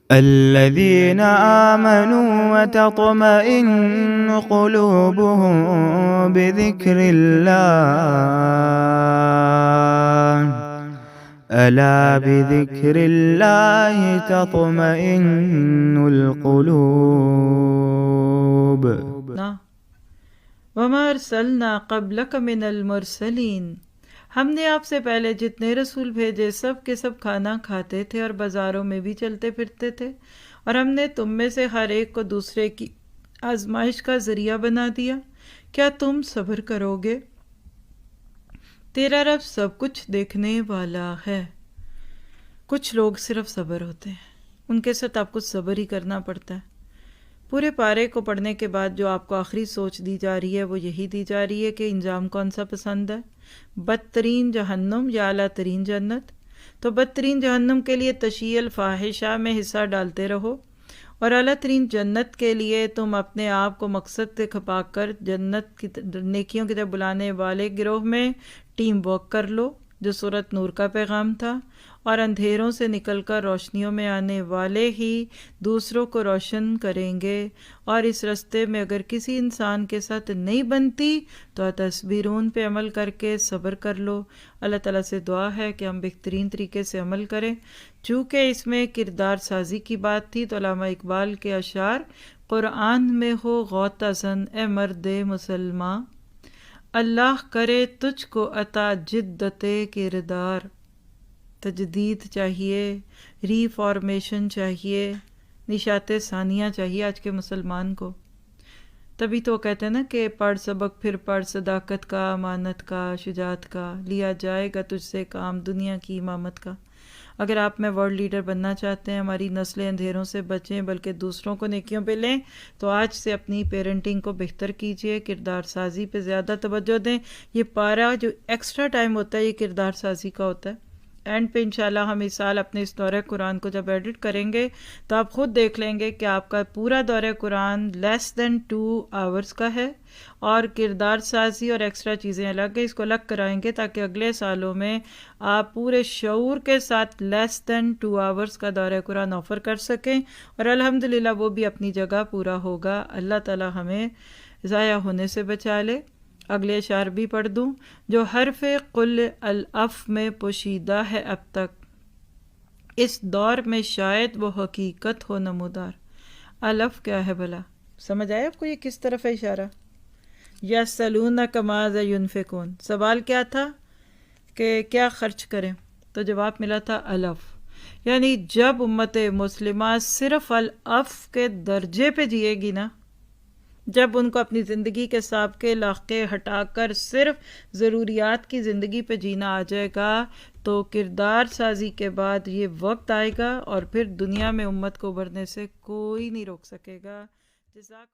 الذين آمنوا وتطمئن قلوبهم بذكر الله ألا بذكر الله تطمئن القلوب. وما ارسلنا قبلک من المرسلین، ہم نے آپ سے پہلے جتنے رسول بھیجے سب کے سب کھانا کھاتے تھے اور بازاروں میں بھی چلتے پھرتے تھے، اور ہم نے تم میں سے ہر ایک کو دوسرے کی آزمائش کا ذریعہ بنا دیا، کیا تم صبر کرو گے؟ تیرا رب سب کچھ دیکھنے والا ہے۔ کچھ لوگ صرف صبر ہوتے ہیں، ان کے ساتھ آپ کو صبر ہی کرنا پڑتا ہے۔ پورے پارے کو پڑھنے کے بعد جو آپ کو آخری سوچ دی جا رہی ہے وہ یہی دی جا رہی ہے کہ انجام کون سا پسند ہے، بدترین جہنم یا اعلیٰ ترین جنت؟ تو بدترین جہنم کے لیے تشیع الفاحشہ میں حصہ ڈالتے رہو، اور اعلیٰ ترین جنت کے لیے تم اپنے آپ کو مقصد سے کھپا کر جنت کی نیکیوں کی طرف بلانے والے گروہ میں ٹیم ورک کر لو، جو سورۃ نور کا پیغام تھا، اور اندھیروں سے نکل کر روشنیوں میں آنے والے ہی دوسروں کو روشن کریں گے۔ اور اس رستے میں اگر کسی انسان کے ساتھ نہیں بنتی تو تصبرون پہ عمل کر کے صبر کر لو۔ اللہ تعالیٰ سے دعا ہے کہ ہم بہترین طریقے سے عمل کریں۔ چونکہ اس میں کردار سازی کی بات تھی تو علامہ اقبال کے اشعار: قرآن میں ہو غوطہ زن اے مرد مسلماں، اللہ کرے تجھ کو عطا جدت کردار۔ تجدید چاہیے، ری فارمیشن چاہیے، نشاط ثانیہ چاہیے آج کے مسلمان کو۔ تبھی تو کہتے ہیں نا کہ پڑھ سبق پھر پڑھ صداقت کا، امانت کا، شجاعت کا، لیا جائے گا تجھ سے کام دنیا کی امامت کا۔ اگر آپ میں ورلڈ لیڈر بننا چاہتے ہیں، ہماری نسلیں اندھیروں سے بچیں بلکہ دوسروں کو نیکیوں پہ لیں، تو آج سے اپنی پیرنٹنگ کو بہتر کیجئے، کردار سازی پہ زیادہ توجہ دیں۔ یہ پارا جو ایکسٹرا ٹائم ہوتا ہے یہ کردار سازی کا ہوتا ہے۔ اینڈ پہ انشاءاللہ ہم اس سال اپنے اس دورہ قرآن کو جب ایڈٹ کریں گے تو آپ خود دیکھ لیں گے کہ آپ کا پورا دورہ قرآن لیس دین 2 آورز کا ہے، اور کردار سازی اور ایکسٹرا چیزیں الگ ہیں، اس کو الگ کرائیں گے تاکہ اگلے سالوں میں آپ پورے شعور کے ساتھ لیس دین 2 آورز کا دورہ قرآن آفر کر سکیں، اور الحمدللہ وہ بھی اپنی جگہ پورا ہوگا۔ اللہ تعالی ہمیں ضائع ہونے سے بچا لے۔ اگلے اشعار بھی پڑھ دوں: جو حرف قل الف میں پوشیدہ ہے اب تک، اس دور میں شاید وہ حقیقت ہو نمودار۔ الف کیا ہے بھلا؟ سمجھ آیا آپ کو یہ کس طرف ہے اشارہ؟ یسألونک ماذا ینفقون، سوال کیا تھا کہ کیا خرچ کریں، تو جواب ملا تھا الف۔ یعنی جب امت مسلمہ صرف الف کے درجے پہ جیے گی نا، جب ان کو اپنی زندگی کے سابقے لاحقے ہٹا کر صرف ضروریات کی زندگی پہ جینا آ جائے گا، تو کردار سازی کے بعد یہ وقت آئے گا اور پھر دنیا میں امت کو ابھرنے سے کوئی نہیں روک سکے گا۔ جزاک